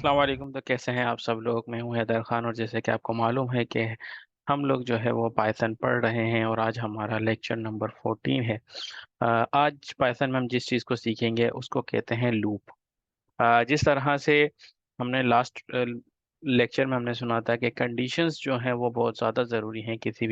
अस्सलाम वालेकुम। तो कैसे हैं आप सब लोग। मैं हूं हैदर खान और जैसे कि आपको मालूम है कि हम लोग जो है वो पाइथन पढ़ रहे हैं और आज हमारा लेक्चर नंबर 14 है। आज पाइथन में हम जिस चीज़ को सीखेंगे उसको कहते हैं लूप। जिस तरह से हमने लास्ट लेक्चर में हमने सुना था कि कंडीशंस जो हैं वो बहुत ज़्यादा ज़रूरी हैं किसी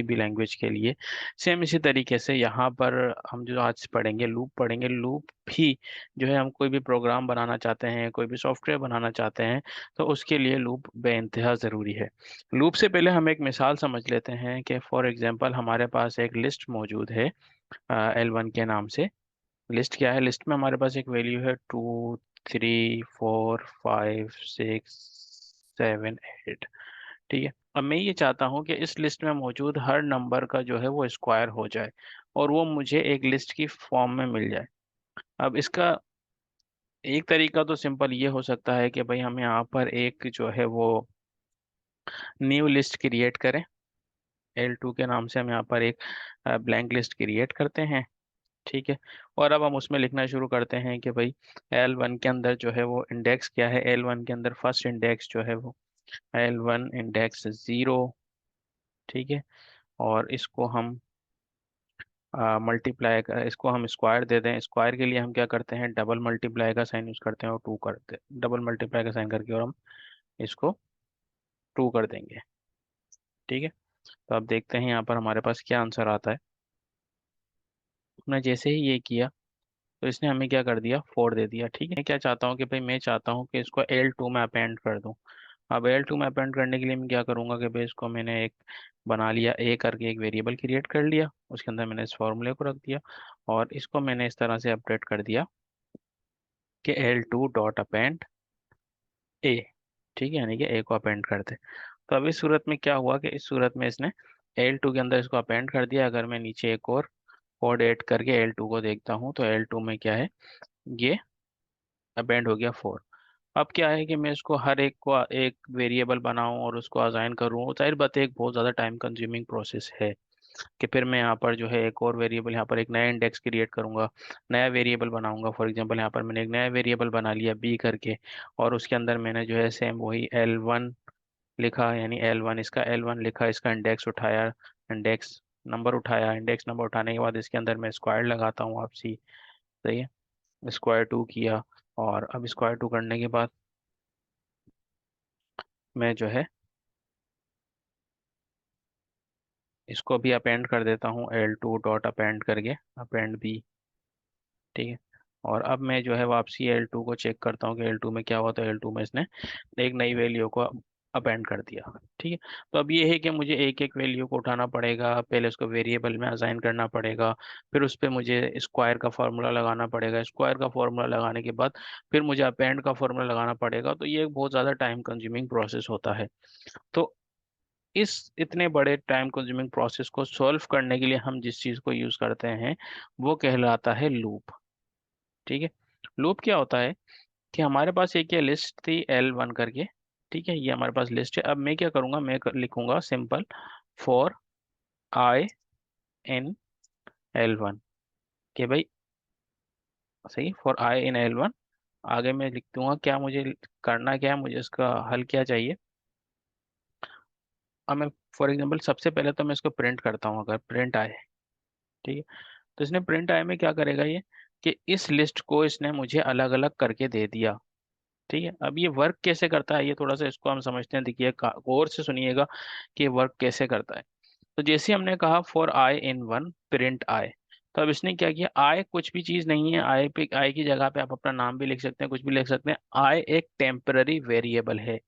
भी लैंग्वेज के लिए। सेम इसी तरीके से यहाँ पर हम जो आज पढ़ेंगे लूप भी जो है, हम कोई भी प्रोग्राम बनाना चाहते हैं, कोई भी सॉफ्टवेयर बनाना चाहते हैं तो उसके लिए लूप बेइंतहा ज़रूरी है। लूप से पहले हम एक मिसाल समझ लेते हैं कि फॉर एग्जांपल हमारे पास एक लिस्ट मौजूद है L1 के नाम से। लिस्ट क्या है, लिस्ट में हमारे पास एक वैल्यू है 2 3 4 5 6 7 8। ठीक है। अब मैं ये चाहता हूँ कि इस लिस्ट में मौजूद हर नंबर का जो है वो स्क्वायर हो जाए और वो मुझे एक लिस्ट की फॉर्म में मिल जाए। अब इसका एक तरीका तो सिंपल ये हो सकता है कि भाई हम यहाँ पर एक जो है वो न्यू लिस्ट क्रिएट करें। L2 के नाम से हम यहाँ पर एक ब्लैंक लिस्ट क्रिएट करते हैं। ठीक है। और अब हम उसमें लिखना शुरू करते हैं कि भाई L1 के अंदर जो है वो इंडेक्स क्या है। L1 के अंदर फर्स्ट इंडेक्स जो है वो L1 इंडेक्स 0। ठीक है। और इसको हम इसको हम स्क्वायर दे दें। स्क्वायर के लिए हम क्या करते हैं, डबल मल्टीप्लाई का साइन यूज करते हैं और टू करते हैं। डबल मल्टीप्लाई का साइन करके और हम इसको टू कर देंगे। ठीक है। तो अब देखते हैं यहाँ पर हमारे पास क्या आंसर आता है। हमने जैसे ही ये किया तो इसने हमें क्या कर दिया, 4 दे दिया। ठीक है। मैं क्या चाहता हूँ कि भाई मैं चाहता हूँ कि इसको L2 में अपेंड कर दूँ। अब L2 में अपेंड करने के लिए मैं क्या करूँगा कि भाई इसको मैंने एक बना लिया, ए करके एक वेरिएबल क्रिएट कर लिया, उसके अंदर मैंने इस फॉर्मूले को रख दिया और इसको मैंने इस तरह से अपडेट कर दिया कि L2 डॉट अपेंड ए। ठीक है, यानी कि ए को अपेंड कर दे। तो अब इस सूरत में क्या हुआ कि इस सूरत में इसने L2 के अंदर इसको अपेंड कर दिया। अगर मैं नीचे एक और कोड ऐड करके L2 को देखता हूँ तो L2 में क्या है, ये अपेंड हो गया 4। अब क्या है कि मैं इसको हर एक को एक वेरिएबल बनाऊं और उसको असाइन करूं, जाहिर बात है एक बहुत ज़्यादा टाइम कंज्यूमिंग प्रोसेस है कि फिर मैं यहाँ पर जो है एक और वेरिएबल, यहाँ पर एक नया इंडेक्स क्रिएट करूंगा, नया वेरिएबल बनाऊंगा। फॉर एग्जांपल यहाँ पर मैंने एक नया वेरिएबल बना लिया बी करके और उसके अंदर मैंने जो है सेम वही L1 लिखा, यानी L1 इसका L1 लिखा, इसका इंडेक्स उठाया, इंडेक्स नंबर उठाया। इंडेक्स नंबर उठाने के बाद इसके अंदर मैं स्क्वायर लगाता हूँ आपसी। सही है। स्क्वायर टू किया और अब स्क्वायर टू करने के बाद मैं जो है इसको भी अपेंड कर देता हूँ L2 डॉट अपेंड करके, अपेंड बी। ठीक है। और अब मैं जो है वापसी L2 को चेक करता हूँ कि L2 में क्या हुआ। तो L2 में इसने एक नई वैल्यू को अपेंड कर दिया। ठीक है। तो अब ये है कि मुझे एक एक वैल्यू को उठाना पड़ेगा, पहले उसको वेरिएबल में असाइन करना पड़ेगा, फिर उस पर मुझे स्क्वायर का फॉर्मूला लगाना पड़ेगा। स्क्वायर का फॉर्मूला लगाने के बाद फिर मुझे अपेंड का फॉर्मूला लगाना पड़ेगा। तो ये एक बहुत ज़्यादा टाइम कंज्यूमिंग प्रोसेस होता है। तो इस इतने बड़े टाइम कंज्यूमिंग प्रोसेस को सॉल्व करने के लिए हम जिस चीज़ को यूज़ करते हैं वो कहलाता है लूप। ठीक है। लूप क्या होता है कि हमारे पास एक ये लिस्ट थी L1 करके। ठीक है, ये हमारे पास लिस्ट है। अब मैं क्या करूँगा, लिखूंगा simple for I in L1 कि भाई सही, फॉर आई इन L1। आगे मैं लिख दूंगा क्या मुझे करना, क्या है मुझे इसका हल क्या चाहिए। अब मैं फॉर एग्जांपल सबसे पहले तो मैं इसको प्रिंट करता हूँ, अगर प्रिंट आए। ठीक है। तो इसने प्रिंट आए में क्या करेगा ये कि इस लिस्ट को इसने मुझे अलग अलग करके दे दिया। ठीक है। अब ये वर्क कैसे करता है, ये थोड़ा सा इसको हम समझते हैं। देखिए गौर से सुनिएगा कि वर्क कैसे करता है। तो जैसे हमने कहा for I in one print I, तो अब इसने क्या किया, आई कुछ भी चीज नहीं है। आई पे, आई की जगह पे आप अपना नाम भी लिख सकते हैं, कुछ भी लिख सकते हैं। आई एक टेम्पररी वेरिएबल है।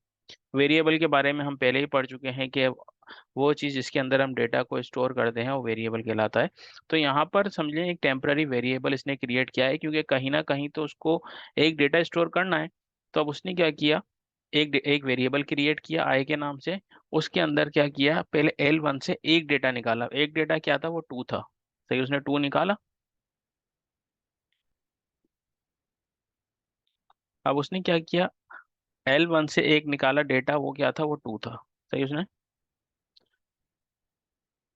वेरिएबल के बारे में हम पहले ही पढ़ चुके हैं कि वो चीज़ जिसके अंदर हम डेटा को स्टोर करते हैं वो वेरिएबल कहलाता है। तो यहाँ पर समझें एक टेम्पररी वेरिएबल इसने क्रिएट किया है, क्योंकि कहीं ना कहीं तो उसको एक डेटा स्टोर करना है। तो अब उसने क्या किया, एक वेरिएबल क्रिएट किया आई के नाम से। उसके अंदर क्या किया, पहले L1 से एक डेटा निकाला। एक डेटा क्या था, वो टू था। सही, उसने टू निकाला। अब उसने क्या किया, L1 से एक निकाला डेटा, वो क्या था, वो टू था। सही, उसने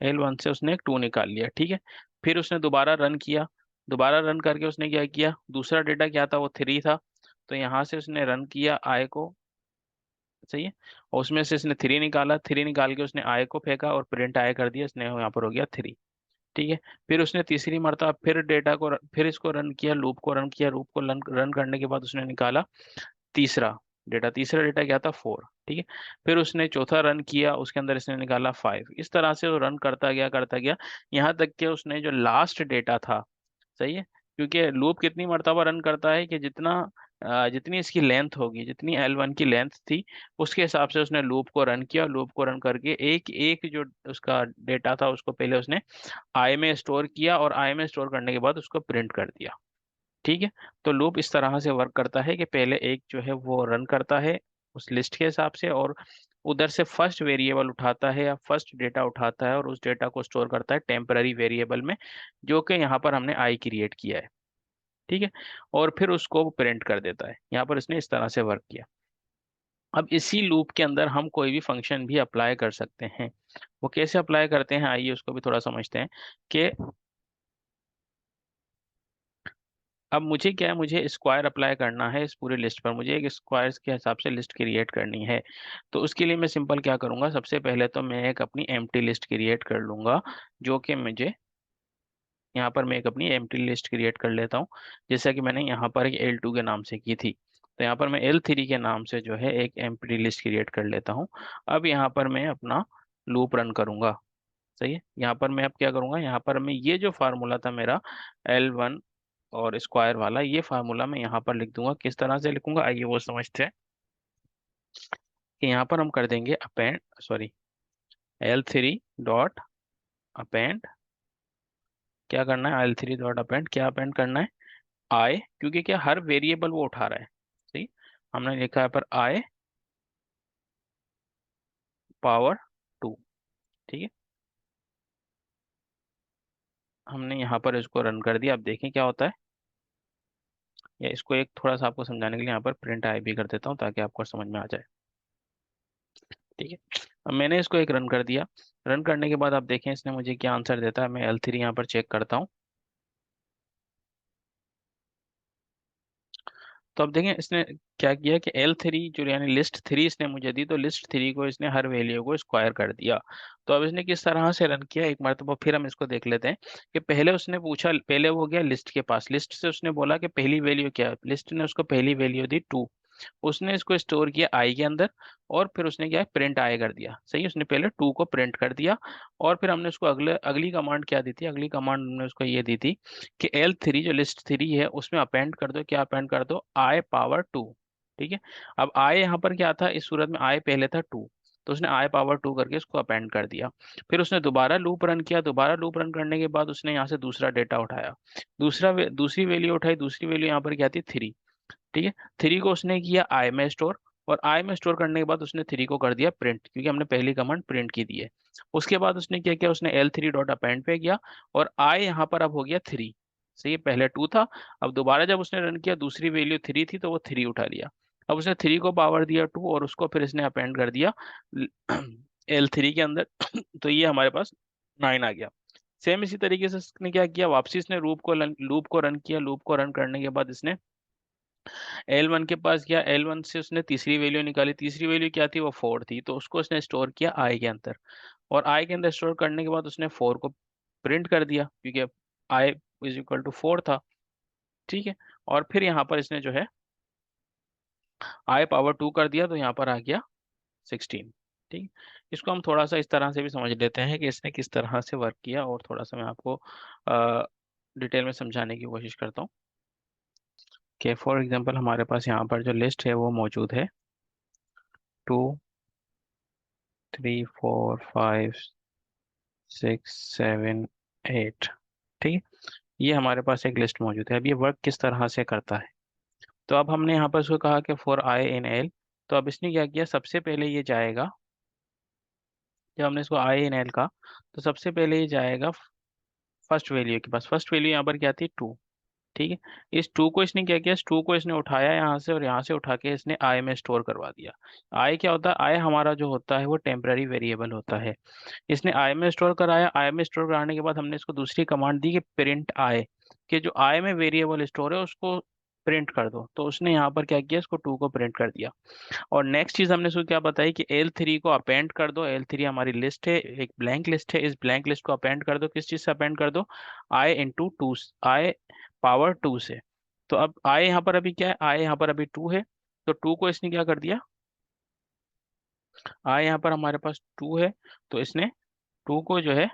L1 से उसने एक टू निकाल लिया। ठीक है। फिर उसने दोबारा रन किया। दोबारा रन करके उसने क्या किया, दूसरा डेटा क्या था, वो थ्री था। तो यहाँ से उसने रन किया आई को, सही है, और उसमें से इसने 3 निकाला, 3 निकाल के उसने आई को फेंका और प्रिंट आई कर दिया, इसने यहाँ पर हो गया 3। ठीक है। फिर उसने तीसरी मरतबा फिर डेटा को फिर इसको रन किया, लूप को रन किया, लूप को रन करने के बाद उसने निकाला तीसरा डेटा, तीसरा डेटा क्या था 4। ठीक है। फिर उसने चौथा रन किया, उसके अंदर इसने निकाला 5। इस तरह से वो रन करता गया यहाँ तक कि उसने जो लास्ट डेटा था, सही है, क्योंकि लूप कितनी मरतबा रन करता है कि जितनी इसकी लेंथ होगी, जितनी L1 की लेंथ थी, उसके हिसाब से उसने लूप को रन किया, लूप को रन करके एक एक जो उसका डेटा था उसको पहले उसने आई में स्टोर किया और आई में स्टोर करने के बाद उसको प्रिंट कर दिया। ठीक है। तो लूप इस तरह से वर्क करता है कि पहले एक जो है वो रन करता है उस लिस्ट के हिसाब से, और उधर से फर्स्ट वेरिएबल उठाता है या फर्स्ट डेटा उठाता है और उस डेटा को स्टोर करता है टेम्पररी वेरिएबल में, जो कि यहाँ पर हमने आई क्रिएट किया है। ठीक है। और फिर उसको प्रिंट कर देता है। यहाँ पर इसने इस तरह से वर्क किया। अब इसी लूप के अंदर हम कोई भी फंक्शन भी अप्लाई कर सकते हैं। वो कैसे अप्लाई करते हैं, आइए उसको भी थोड़ा समझते हैं कि अब मुझे क्या है, मुझे स्क्वायर अप्लाई करना है इस पूरी लिस्ट पर, मुझे एक स्क्वायर्स के हिसाब से लिस्ट क्रिएट करनी है। तो उसके लिए मैं सिंपल क्या करूंगा, सबसे पहले तो मैं एक अपनी एम्प्टी लिस्ट क्रिएट कर लूंगा, जो कि मुझे यहाँ पर मैं एक अपनी एम्प्टी लिस्ट क्रिएट कर लेता हूँ, जैसा कि मैंने यहाँ पर एक L2 के नाम से की थी। तो यहाँ पर मैं L3 के नाम से जो है एक एम्प्टी लिस्ट क्रिएट कर लेता हूँ। अब यहाँ पर मैं अपना लूप रन करूंगा। सही है। यहाँ पर मैं अब क्या करूंगा, यहाँ पर मैं ये जो फार्मूला था मेरा L1 और स्क्वायर वाला, ये फार्मूला मैं यहाँ पर लिख दूंगा। किस तरह से लिखूंगा, आइए वो समझते हैं। कि यहाँ पर हम कर देंगे append, sorry, L3 dot append, क्या करना है, L3 डॉट अपेंड क्या अपेंड करना है, आई, क्योंकि क्या हर वेरिएबल वो उठा रहा है। सही। हमने लिखा है पर आई पावर 2। ठीक है। हमने यहाँ पर इसको रन कर दिया, अब देखें क्या होता है। या इसको एक थोड़ा सा आपको समझाने के लिए यहाँ पर प्रिंट आई भी कर देता हूँ ताकि आपको समझ में आ जाए। ठीक है। अब मैंने इसको एक रन कर दिया। रन करने के बाद आप देखें इसने मुझे क्या आंसर देता है। मैं L3 यहाँ पर चेक करता हूँ। तो अब देखें इसने क्या किया कि L3 जो यानी लिस्ट 3 इसने मुझे दी, तो लिस्ट 3 को इसने हर वैल्यू को स्क्वायर कर दिया। तो अब इसने किस तरह से रन किया, एक मरतबा फिर हम इसको देख लेते हैं। कि पहले उसने पूछा, पहले वो गया लिस्ट के पास, लिस्ट से उसने बोला कि पहली वैल्यू क्या है, लिस्ट ने उसको पहली वैल्यू दी 2। उसने इसको स्टोर किया आई के अंदर, और फिर उसने क्या है प्रिंट आई कर दिया। सही है, उसने पहले 2 को प्रिंट कर दिया। और फिर हमने उसको अगली कमांड क्या दी थी, अगली कमांड हमने उसको ये दी थी कि L3 जो लिस्ट 3 है उसमें अपेंड कर दो, क्या अपेंड कर दो, आई पावर 2। ठीक है। अब आई यहाँ पर क्या था, इस सूरत में आई पहले था 2, तो उसने आई पावर 2 करके इसको अपेंड कर दिया। फिर उसने दोबारा लूप रन किया, दोबारा लूप रन करने के बाद उसने यहाँ से दूसरा डेटा उठाया, दूसरी वैल्यू उठाई, दूसरी वैल्यू यहाँ पर क्या थी 3। ठीक है। 3 को उसने किया आई में स्टोर, और आई में स्टोर करने के बाद उसने 3 को कर दिया प्रिंट, क्योंकि हमने पहली कमांड प्रिंट की दी है। उसके बाद उसने क्या किया, उसने L3 डॉट अपेंड पे गया, और आई यहाँ पर अब हो गया 3। सही है, पहले 2 था। अब दोबारा जब उसने रन किया, दूसरी वैल्यू 3 थी तो वो 3 उठा लिया। अब उसने 3 को पावर दिया 2, और उसको फिर इसने अपेंड कर दिया L3 के अंदर तो ये हमारे पास 9 आ गया। सेम इसी तरीके से इसने क्या किया, वापसी इसने लूप को रन किया, लूप को रन करने के बाद इसने L1 के पास गया, L1 से उसने तीसरी वैल्यू निकाली, तीसरी वैल्यू क्या थी, वो 4 थी, तो उसको उसने स्टोर किया आई के अंदर। और आई के अंदर स्टोर करने के बाद उसने 4 को प्रिंट कर दिया, क्योंकि आई इज इक्वल टू 4 था। ठीक है। और फिर यहाँ पर इसने जो है आई पावर 2 कर दिया, तो यहाँ पर आ गया 16। ठीक है। इसको हम थोड़ा सा इस तरह से भी समझ लेते हैं कि इसने किस तरह से वर्क किया, और थोड़ा सा मैं आपको डिटेल में समझाने की कोशिश करता हूँ। कि फॉर एग्जांपल हमारे पास यहाँ पर जो लिस्ट है वो मौजूद है 2 3 4 5 6 7 8। ठीक है। ये हमारे पास एक लिस्ट मौजूद है। अब ये वर्क किस तरह से करता है, तो अब हमने यहाँ पर उसको कहा कि फॉर आई इन एल। तो अब इसने क्या किया, सबसे पहले ये जाएगा, जब हमने इसको आई इन एल का, तो सबसे पहले ये जाएगा फर्स्ट वैल्यू के पास। फर्स्ट वैल्यू यहाँ पर क्या थी 2। ठीक है। इस 2 को इसने क्या किया, इस 2 को इसने उठाया यहाँ से, और यहाँ से उठा के इसने आई में स्टोर करवा दिया। आई क्या होता है, आई हमारा जो होता है वो टेम्पररी वेरिएबल होता है। इसने आई में स्टोर कराया, आई में स्टोर कराने के बाद हमने इसको दूसरी कमांड दी कि प्रिंट आई, कि जो आई में वेरिएबल स्टोर है उसको प्रिंट कर दो। तो उसने यहाँ पर क्या किया, इसको 2 को प्रिंट कर दिया। और नेक्स्ट चीज हमने इसको क्या बताई कि L3 को अपेंड कर दो। L3 हमारी लिस्ट है, एक ब्लैंक लिस्ट है, इस ब्लैंक लिस्ट को अपेंड कर दो। किस चीज से अपेंड कर दो, I/2, I⁻² से। तो अब I यहाँ पर अभी क्या है, I यहाँ पर अभी 2 है, तो 2 को इसने क्या कर दिया, I यहाँ पर हमारे पास 2 है, तो इसने 2 को जो है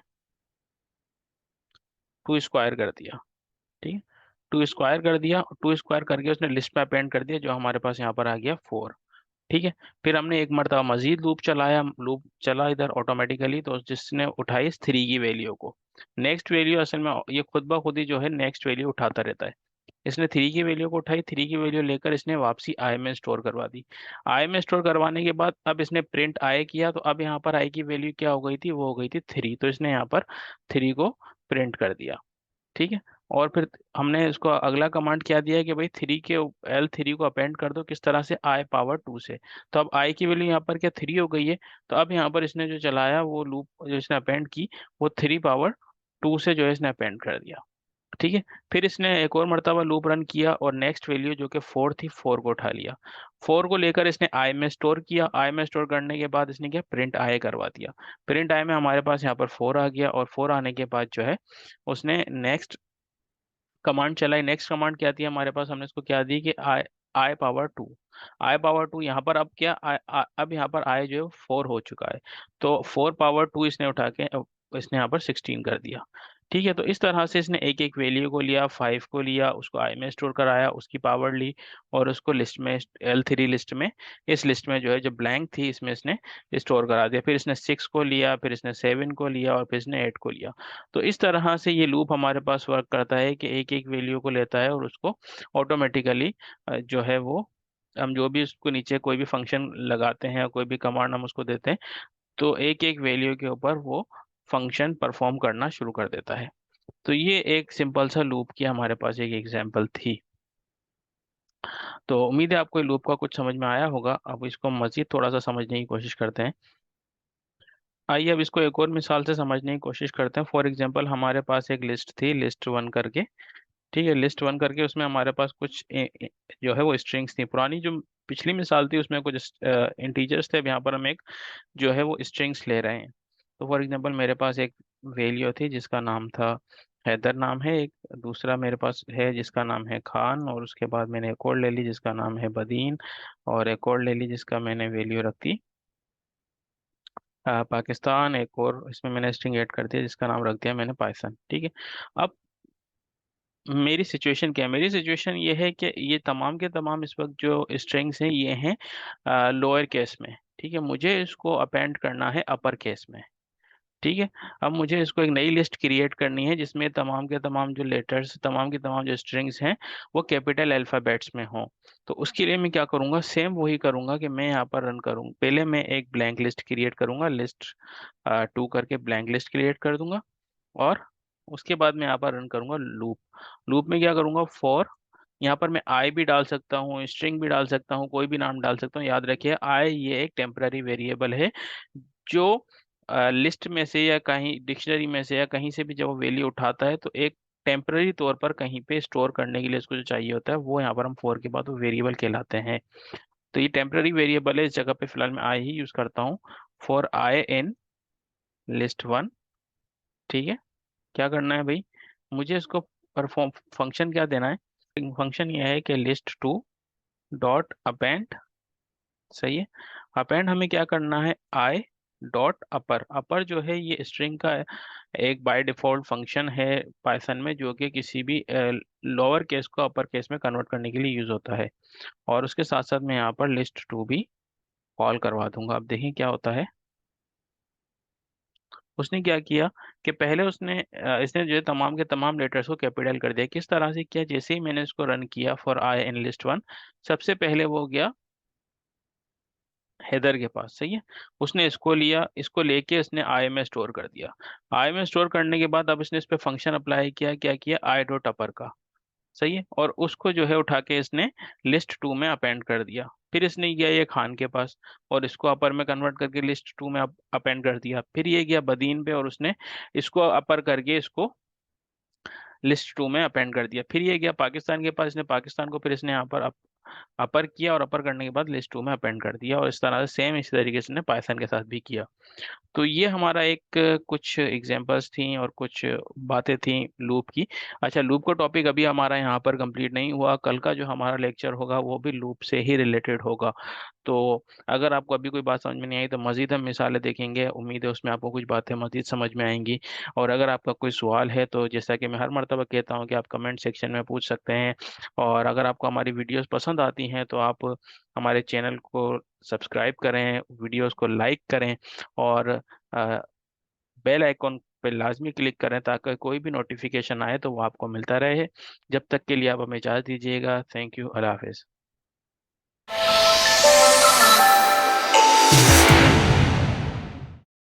2 स्क्वायर कर दिया। ठीक है, 2 स्क्वायर कर दिया, 2 स्क्वायर करके उसने लिस्ट में अपेंड कर दिया, जो हमारे पास यहाँ पर आ गया 4। ठीक है, फिर हमने एक मरतबा मजीद लूप चलाया, लूप चला इधर ऑटोमेटिकली, तो जिसने उठाई इस 3 की वैल्यू को। नेक्स्ट वैल्यू असल में ये खुद ब खुद ही जो है नेक्स्ट वैल्यू उठाता रहता है। इसने 3 की वैल्यू को उठाई, 3 की वैल्यू लेकर इसने वापसी आई में स्टोर करवा दी। आई में स्टोर करवाने के बाद अब इसने प्रिंट आई किया, तो अब यहाँ पर आई की वैल्यू क्या हो गई थी, वो हो गई थी 3, तो इसने यहाँ पर 3 को प्रिंट कर दिया। ठीक है, और फिर हमने इसको अगला कमांड क्या दिया है कि भाई 3 के L3 को अपेंड कर दो, किस तरह से, I⁻²। से। तो अब I की वैल्यू यहाँ पर क्या 3 हो गई है, तो अब यहाँ पर इसने जो चलाया वो लूप जो इसने अपेंड की, वो 3⁻2 से जो है इसने अपेंड कर दिया। ठीक है, फिर इसने एक और मरतबा लूप रन किया और नेक्स्ट वैल्यू जो कि 4 थी, 4 को उठा लिया। 4 को लेकर इसने आई में स्टोर किया, आई में स्टोर करने के बाद इसने क्या, प्रिंट आई करवा दिया। प्रिंट आई में हमारे पास यहाँ पर 4 आ गया, और 4 आने के बाद जो है उसने नेक्स्ट कमांड चलाई। नेक्स्ट कमांड क्या थी हमारे पास, हमने इसको क्या दी कि I⁻²। I⁻², यहाँ पर अब क्या अब यहाँ पर I जो है 4 हो चुका है, तो 4⁻2 इसने उठा के इसने यहाँ पर 16 कर दिया। ठीक है, तो इस तरह से इसने एक एक वैल्यू को लिया, 5 को लिया, उसको आई में स्टोर कराया, उसकी पावर ली, और उसको लिस्ट में, L3 लिस्ट में, इस लिस्ट में जो है जो ब्लैंक थी इसमें इसने स्टोर करा दिया। फिर इसने 6 को लिया, फिर इसने 7 को लिया, और फिर इसने 8 को लिया। तो इस तरह से ये लूप हमारे पास वर्क करता है कि एक एक वैल्यू को लेता है और उसको ऑटोमेटिकली जो है वो, हम जो भी उसको नीचे कोई भी फंक्शन लगाते हैं, कोई भी कमांड हम उसको देते हैं, तो एक एक वैल्यू के ऊपर वो फंक्शन परफॉर्म करना शुरू कर देता है। तो ये एक सिंपल सा लूप की हमारे पास एक एग्जांपल थी। तो उम्मीद है आपको लूप का कुछ समझ में आया होगा। अब इसको मजीद थोड़ा सा समझने की कोशिश करते हैं। आइए अब इसको एक और मिसाल से समझने की कोशिश करते हैं। फॉर एग्जांपल हमारे पास एक लिस्ट थी, लिस्ट 1 करके। ठीक है, लिस्ट 1 करके उसमें हमारे पास कुछ जो है वो स्ट्रिंग्स थी। पुरानी जो पिछली मिसाल थी उसमें कुछ इंटीजर्स थे, अब यहाँ पर हम एक जो है वो स्ट्रिंग्स ले रहे हैं। तो फॉर एग्जांपल मेरे पास एक वैल्यू थी जिसका नाम था हैदर नाम है, एक दूसरा मेरे पास है जिसका नाम है खान, और उसके बाद मैंने एक और ले ली जिसका नाम है बदीन, और एक और ले ली जिसका मैंने वैल्यू रख दी पाकिस्तान, एक और इसमें मैंने स्ट्रिंग ऐड कर दिया जिसका नाम रख दिया मैंने पाइथन। ठीक है, अब मेरी सिचुएशन क्या है, मेरी सिचुएशन ये है कि ये तमाम के तमाम इस वक्त जो स्ट्रिंग्स हैं ये हैं लोअर केस में। ठीक है, मुझे इसको अपेंड करना है अपर केस में। ठीक है, अब मुझे इसको एक नई लिस्ट क्रिएट करनी है जिसमें तमाम के तमाम जो लेटर्स, तमाम के तमाम जो स्ट्रिंग्स हैं वो कैपिटल अल्फ़ाबेट्स में हों। तो उसके लिए मैं क्या करूँगा, सेम वही करूँगा कि मैं यहाँ पर रन करूँ, पहले मैं एक ब्लैंक लिस्ट क्रिएट करूँगा, लिस्ट 2 करके ब्लैंक लिस्ट क्रिएट कर दूंगा, और उसके बाद मैं यहाँ पर रन करूंगा लूप। लूप में क्या करूंगा, फॉर, यहाँ पर मैं आई भी डाल सकता हूँ, स्ट्रिंग भी डाल सकता हूँ, कोई भी नाम डाल सकता हूँ। याद रखिए आई ये एक टेम्पररी वेरिएबल है, जो लिस्ट में से या कहीं डिक्शनरी में से या कहीं से भी जब वो वैल्यू उठाता है तो एक टेम्पररी तौर पर कहीं पे स्टोर करने के लिए इसको जो चाहिए होता है वो यहाँ पर हम फॉर के बाद वो वेरिएबल कहलाते हैं। तो ये टेम्पररी वेरिएबल है, इस जगह पे फिलहाल मैं आई ही यूज करता हूँ, फॉर आई इन लिस्ट 1। ठीक है, क्या करना है भाई, मुझे इसको परफॉर्म फंक्शन क्या देना है, फंक्शन ये है कि list2 डॉट अपेंड। सही है, अपेंड हमें क्या करना है, I⁻अपर। अपर जो है ये स्ट्रिंग का एक बाय डिफॉल्ट फंक्शन है पाइथन में, जो कि किसी भी लोअर केस को अपर केस में कन्वर्ट करने के लिए यूज होता है। और उसके साथ साथ मैं यहाँ पर list2 भी कॉल करवा दूंगा। अब देखिए क्या होता है। उसने क्या किया कि पहले इसने जो है तमाम के तमाम लेटर्स को कैपिटल कर दिया। किस तरह से किया, जैसे ही मैंने इसको रन किया फॉर आई इन लिस्ट 1, सबसे पहले वो गया हेदर के पास। सही है, उसने इसको लिया, इसको लेके इसने आई में स्टोर कर दिया। आई में स्टोर करने के बाद अब इसने इस पे फंक्शन अप्लाई किया, क्या किया, I⁻अपर का। सही है, और उसको जो है उठा के इसने लिस्ट 2 में अपेंड कर दिया। फिर इसने गया ये खान के पास और इसको अपर में कन्वर्ट करके लिस्ट 2 में अपेंड कर दिया। फिर ये गया बदीन पे और उसने इसको अपर करके इसको लिस्ट टू में अपेंड कर दिया। फिर ये गया पाकिस्तान के पास, इसने पाकिस्तान को फिर इसने यहाँ पर अपर किया, और अपर करने के बाद लिस्ट टू में अपेंड कर दिया, और इस तरह से सेम इसी तरीके से ने पाइथन के साथ भी किया। तो ये हमारा एक कुछ एग्जांपल्स थी और कुछ बातें थी लूप की। अच्छा, लूप का टॉपिक अभी हमारा यहाँ पर कंप्लीट नहीं हुआ, कल का जो हमारा लेक्चर होगा वो भी लूप से ही रिलेटेड होगा। तो अगर आपको अभी कोई बात समझ में नहीं आई तो मजीद हम मिसालें देखेंगे, उम्मीद है उसमें आपको कुछ बातें मजीद समझ में आएंगी। और अगर आपका कोई सवाल है तो जैसा कि मैं हर मर्तबा कहता हूँ कि आप कमेंट सेक्शन में पूछ सकते हैं। और अगर आपको हमारी वीडियोस पसंद आती हैं तो आप हमारे चैनल को सब्सक्राइब करें, वीडियोस को लाइक करें, और बेल आइकॉन पे लाजमी क्लिक करें ताकि कोई भी नोटिफिकेशन आए तो वो आपको मिलता रहे। जब तक के लिए आप हमें इजाज़त दीजिएगा। थैंक यू, अल्लाह हाफिज़।